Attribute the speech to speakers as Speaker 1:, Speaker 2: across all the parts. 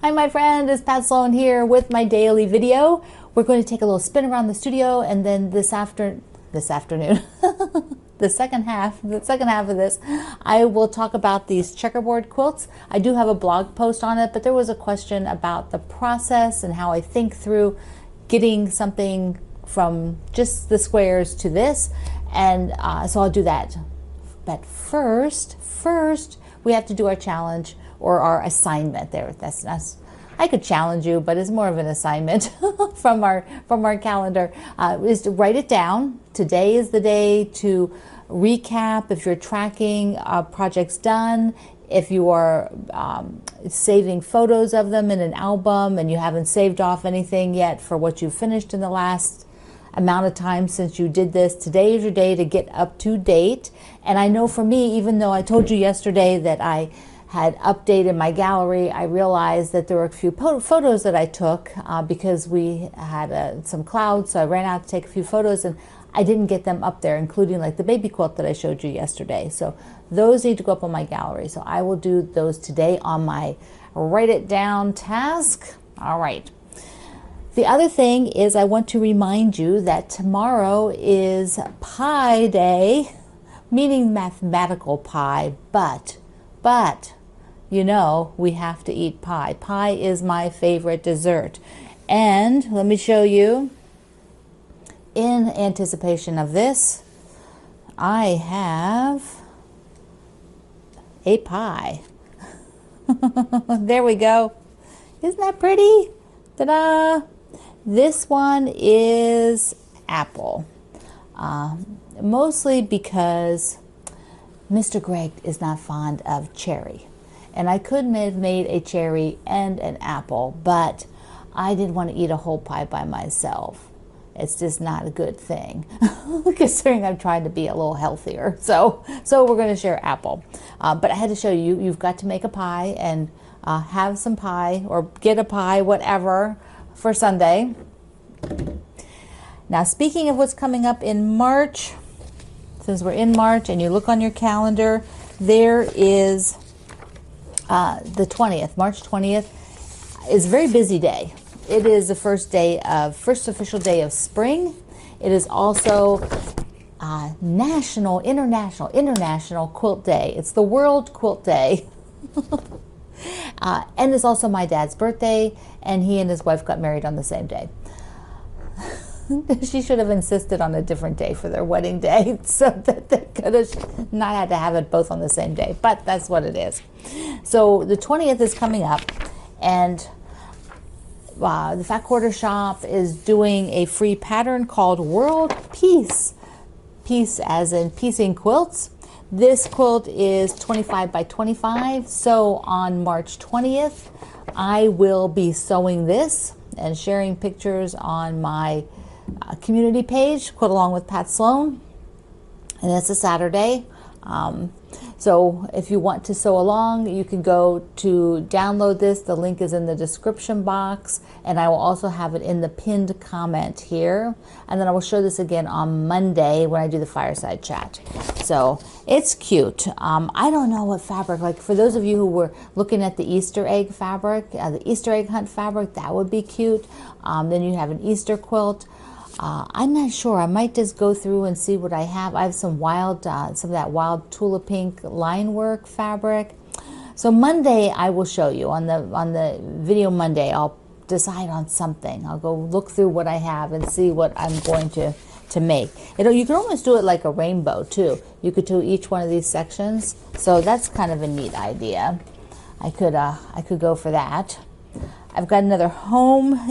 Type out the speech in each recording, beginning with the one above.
Speaker 1: Hi my friend, it's Pat Sloan here with my daily video. We're going to take a little spin around the studio, and then this afternoon, the second half of this, I will talk about these checkerboard quilts. I do have a blog post on it, but there was a question about the process and how I think through getting something from just the squares to this, and so I'll do that. But first, we have to do our challenge or our assignment. That's I could challenge you, but it's more of an assignment from our calendar. Is to write it down. Today is the day to recap if you're tracking projects done. If you are saving photos of them in an album and you haven't saved off anything yet for what you finished in the last amount of time since you did this, today is your day to get up to date. And I know for me, even though I told you yesterday that I had updated my gallery, I realized that there were a few photos that I took because we had some clouds, so I ran out to take a few photos and I didn't get them up there, including like the baby quilt that I showed you yesterday. So those need to go up on my gallery. So I will do those today on my write it down task. All right. The other thing is I want to remind you that tomorrow is Pie Day, meaning mathematical pie, but you know, we have to eat pie. Pie is my favorite dessert. And let me show you, in anticipation of this, I have a pie. There we go. Isn't that pretty? Ta-da! This one is apple. Mostly because Mr. Greg is not fond of cherry. And I could have made a cherry and an apple, but I didn't want to eat a whole pie by myself. It's just not a good thing, considering I'm trying to be a little healthier. So we're going to share apple. But I had to show you, you've got to make a pie and have some pie or get a pie, whatever, for Sunday. Now, speaking of what's coming up in March, since we're in March and you look on your calendar, there is the 20th, March 20th is a very busy day. It is the first official day of spring. It is also International Quilt Day. It's the World Quilt Day. And it's also my dad's birthday, and he and his wife got married on the same day. She should have insisted on a different day for their wedding day so that they could have not had to have it both on the same day, but that's what it is. So the 20th is coming up, and the Fat Quarter Shop is doing a free pattern called World Peace. Peace as in piecing quilts. This quilt is 25 by 25, so on March 20th, I will be sewing this and sharing pictures on my community page, Quilt Along with Pat Sloan, and it's a Saturday. So if you want to sew along, you can go to download this. The link is in the description box, and I will also have it in the pinned comment here. And then I will show this again on Monday when I do the fireside chat. So it's cute. I don't know what fabric, like for those of you who were looking at the Easter egg fabric, the Easter egg hunt fabric, that would be cute. Then you have an Easter quilt. I'm not sure. I might just go through and see what I have. I have some some of that wild Tula Pink line work fabric. So Monday I will show you on the video Monday. I'll decide on something. I'll go look through what I have and see what I'm going to make. You can almost do it like a rainbow too. You could do each one of these sections. So that's kind of a neat idea. I could go for that. I've got another I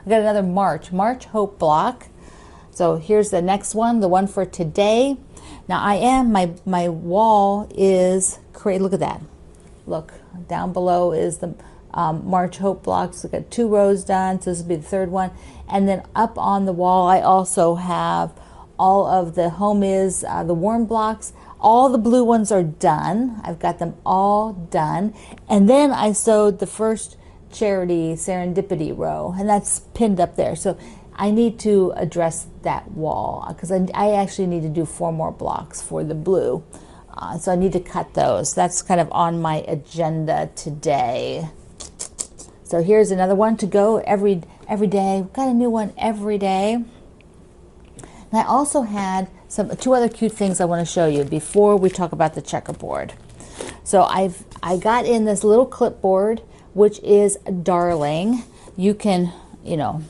Speaker 1: got another March Hope block. So here's the next one, the one for today. Now my wall is great. Look at that. Look, down below is the March Hope blocks. We've got 2 rows done, so this will be the third one. And then up on the wall, I also have all of the Home Is, the warm blocks. All the blue ones are done. I've got them all done. And then I sewed the first Charity Serendipity row, and that's pinned up there. So I need to address that wall because I actually need to do 4 more blocks for the blue. So I need to cut those. That's kind of on my agenda today. So here's another one to go every day. We've got a new one every day. And I also had two other cute things I want to show you before we talk about the checkerboard. So I got in this little clipboard, which is darling. You can, you know,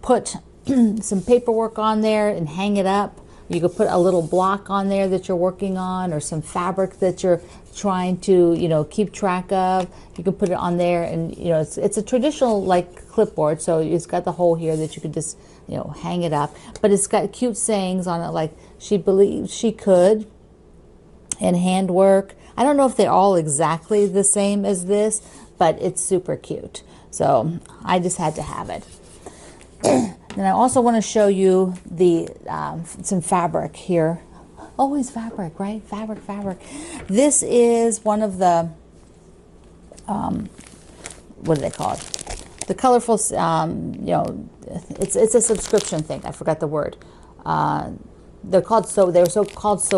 Speaker 1: put some paperwork on there and hang it up. You could put a little block on there that you're working on, or some fabric that you're trying to, you know, keep track of. You can put it on there, and you know, it's a traditional like clipboard, so it's got the hole here that you could just, you know, hang it up. But it's got cute sayings on it, like she believes she could, and handwork. I don't know if they're all exactly the same as this, but it's super cute. So I just had to have it. And I also want to show you the some fabric here. Always fabric, right? Fabric, fabric. This is one of the, what do they call it? The colorful, you know, it's a subscription thing. I forgot the word. They're called So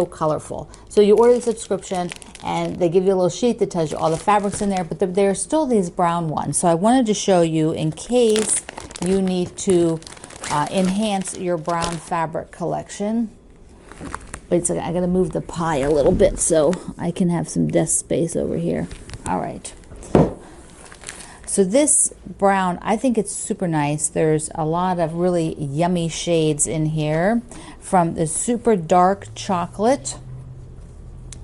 Speaker 1: Colorful. So you order the subscription, and they give you a little sheet that tells you all the fabrics in there, but there are still these brown ones. So I wanted to show you in case you need to enhance your brown fabric collection. Wait a second, I gotta move the pie a little bit so I can have some desk space over here. All right. So this brown, I think it's super nice. There's a lot of really yummy shades in here, from the super dark chocolate,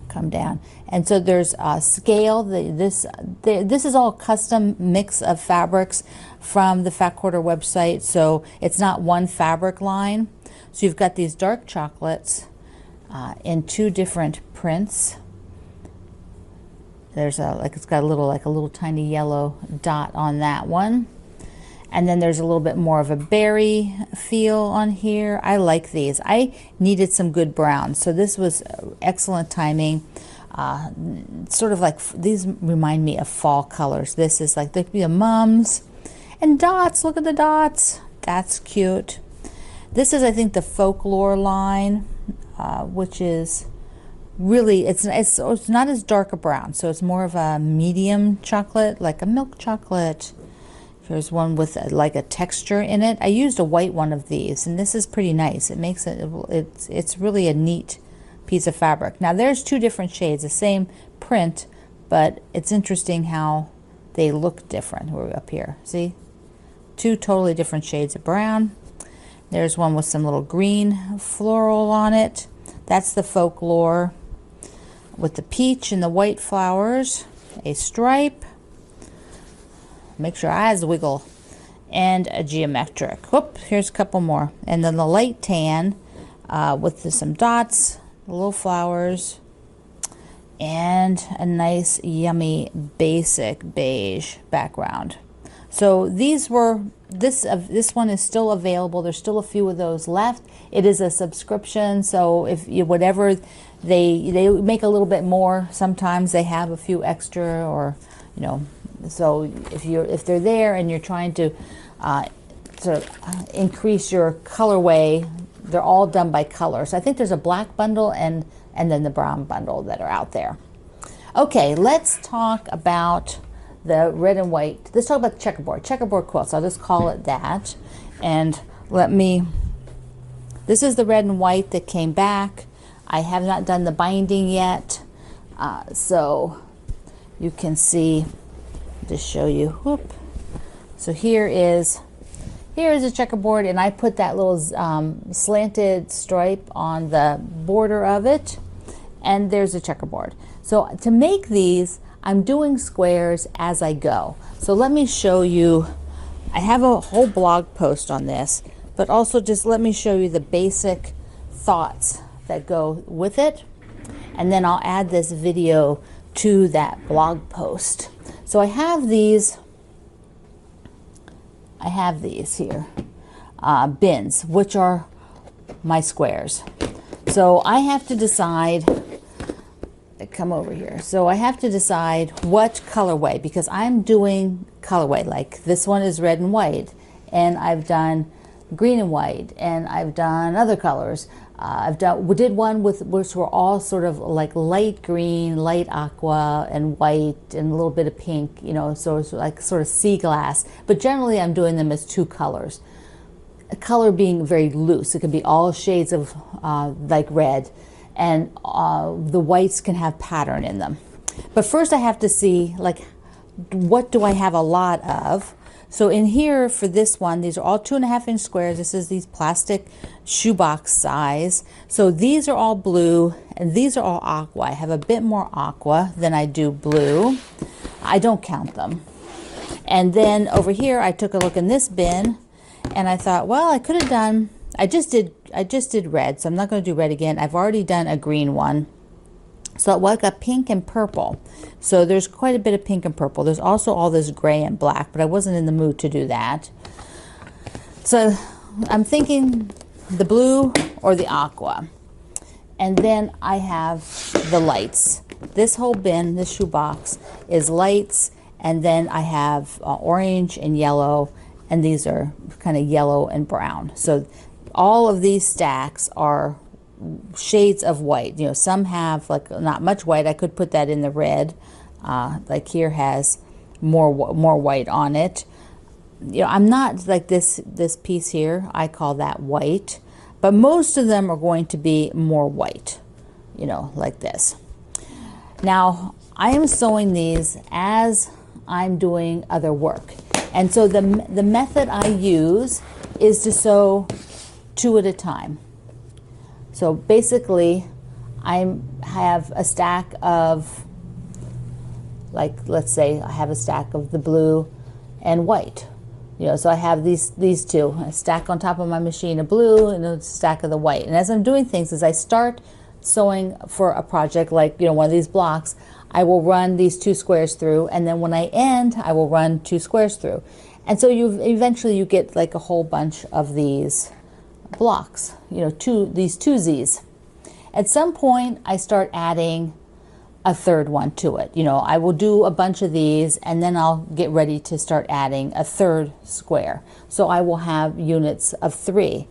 Speaker 1: come down. And so there's a scale. This is all custom mix of fabrics from the Fat Quarter website. So it's not one fabric line. So you've got these dark chocolates in two different prints. There's it's got a little tiny yellow dot on that one. And then there's a little bit more of a berry feel on here. I like these. I needed some good browns, so this was excellent timing. Sort of like, these remind me of fall colors. This is like the mums and dots. Look at the dots. That's cute. This is, I think, the Folklore line, which is really, it's not as dark a brown, so it's more of a medium chocolate, like a milk chocolate. Here's one with like a texture in it. I used a white one of these, and this is pretty nice. It makes it's really a neat piece of fabric. Now there's two different shades, the same print, but it's interesting how they look different. We're up here, see? Two totally different shades of brown. There's one with some little green floral on it. That's the Folklore, with the peach and the white flowers, a stripe. Make sure your eyes wiggle, and a geometric. Whoop, here's a couple more. And then the light tan with some dots, little flowers, and a nice yummy basic beige background. So these were, this one is still available. There's still a few of those left. It is a subscription, so if you, whatever they make a little bit more, sometimes they have a few extra, or you know, so if they're there and you're trying to sort of increase your colorway, they're all done by color. So I think there's a black bundle and then the brown bundle that are out there. Okay, let's talk about the red and white. Let's talk about the checkerboard quilts. I'll just call it that. And this is the red and white that came back. I have not done the binding yet, so you can see. Just show you. Whoop. So here is a checkerboard, and I put that little slanted stripe on the border of it, and there's a checkerboard. So to make these, I'm doing squares as I go. So let me show you. I have a whole blog post on this, but also just let me show you the basic thoughts that go with it, and then I'll add this video to that blog post. So I have these here, bins, which are my squares. So I have to decide, come over here. So I have to decide what colorway, because I'm doing colorway, like this one is red and white, and I've done green and white, and I've done other colors. We did one with which were all sort of like light green, light aqua, and white, and a little bit of pink, you know, so it's like sort of sea glass. But generally I'm doing them as two colors. A color being very loose. It could be all shades of like red, and the whites can have pattern in them. But first I have to see, like, what do I have a lot of? So in here for this one, these are all 2.5 inch squares. This is these plastic shoebox size. So these are all blue and these are all aqua. I have a bit more aqua than I do blue. I don't count them. And then over here, I took a look in this bin and I thought, well, I could have done, I just did red, so I'm not going to do red again. I've already done a green one. So well, I've got pink and purple. So there's quite a bit of pink and purple. There's also all this gray and black, but I wasn't in the mood to do that. So I'm thinking the blue or the aqua. And then I have the lights. This whole bin, this shoebox, is lights. And then I have orange and yellow, and these are kind of yellow and brown. So all of these stacks are shades of white. You know, some have like not much white. I could put that in the red. Like here has more white on it. You know, I'm not like this piece here. I call that white, but most of them are going to be more white. You know, like this. Now I am sewing these as I'm doing other work, and so the method I use is to sew 2 at a time. So basically, I have a stack of, like, let's say I have a stack of the blue and white. You know, so I have these two, a stack on top of my machine of blue and a stack of the white. And as I'm doing things, as I start sewing for a project like, you know, one of these blocks, I will run these 2 squares through, and then when I end, I will run 2 squares through. And so eventually you get like a whole bunch of these blocks, you know, these twosies. At some point I start adding a third one to it. You know, I will do a bunch of these and then I'll get ready to start adding a third square. So I will have units of 3,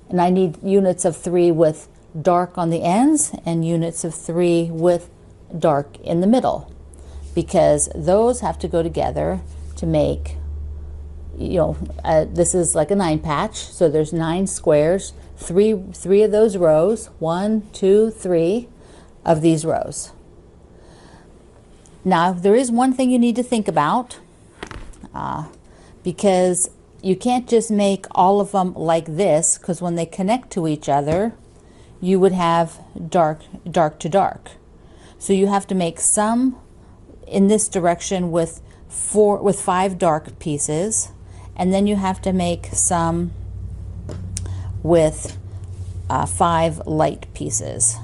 Speaker 1: and I need units of 3 with dark on the ends and units of 3 with dark in the middle, because those have to go together to make, you know, this is like a 9 patch, so there's 9 squares, three of those rows, 1, 2, 3 of these rows. Now there is one thing you need to think about, because you can't just make all of them like this, because when they connect to each other you would have dark to dark. So you have to make some in this direction with 5 dark pieces, and then you have to make some with 5 light pieces.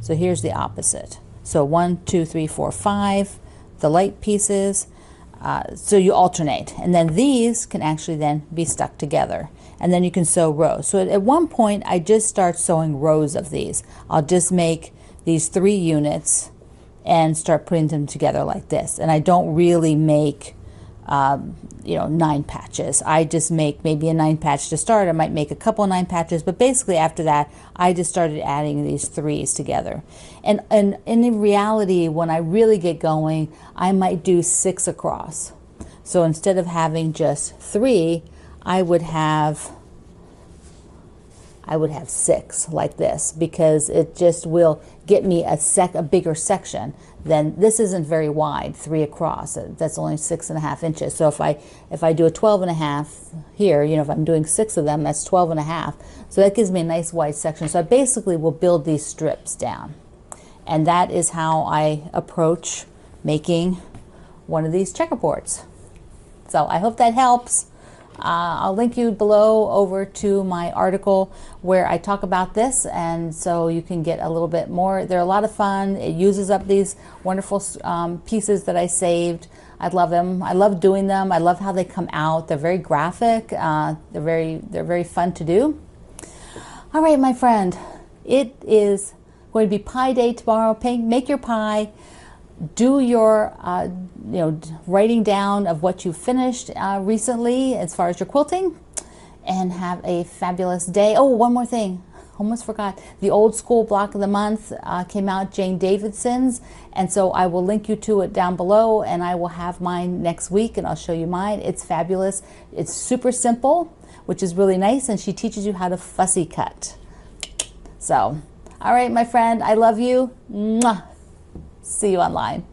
Speaker 1: So here's the opposite. So 1, 2, 3, 4, 5, the light pieces. So you alternate, and then these can actually then be stuck together, and then you can sew rows. So at one point I just start sewing rows of these. I'll just make these 3 units and start putting them together like this, and I don't really make you know, 9 patches. I just make maybe a 9 patch to start. I might make a couple of 9 patches, but basically after that I just started adding these 3s together. And in reality, when I really get going, I might do 6 across. So instead of having just 3, I would have 6 like this, because it just will get me a bigger section. Then this isn't very wide, 3 across. That's only 6.5 inches. So if I do a 12.5 here, you know, if I'm doing 6 of them, that's 12.5. So that gives me a nice wide section. So I basically will build these strips down, and that is how I approach making one of these checkerboards. So I hope that helps. I'll link you below over to my article where I talk about this, and so you can get a little bit more. They're a lot of fun. It uses up these wonderful pieces that I saved. I love them. I love doing them. I love how they come out. They're very graphic. They're very fun to do. All right, my friend, it is going to be pie day tomorrow. Make your pie. Do your you know, writing down of what you finished recently as far as your quilting, and have a fabulous day. Oh, one more thing. almost forgot, the old school block of the month came out, Jane Davidson's, and so I will link you to it down below, and I will have mine next week, and I'll show you mine. It's fabulous. It's super simple, which is really nice, and she teaches you how to fussy cut. So, all right, my friend, I love you. Mwah. See you online.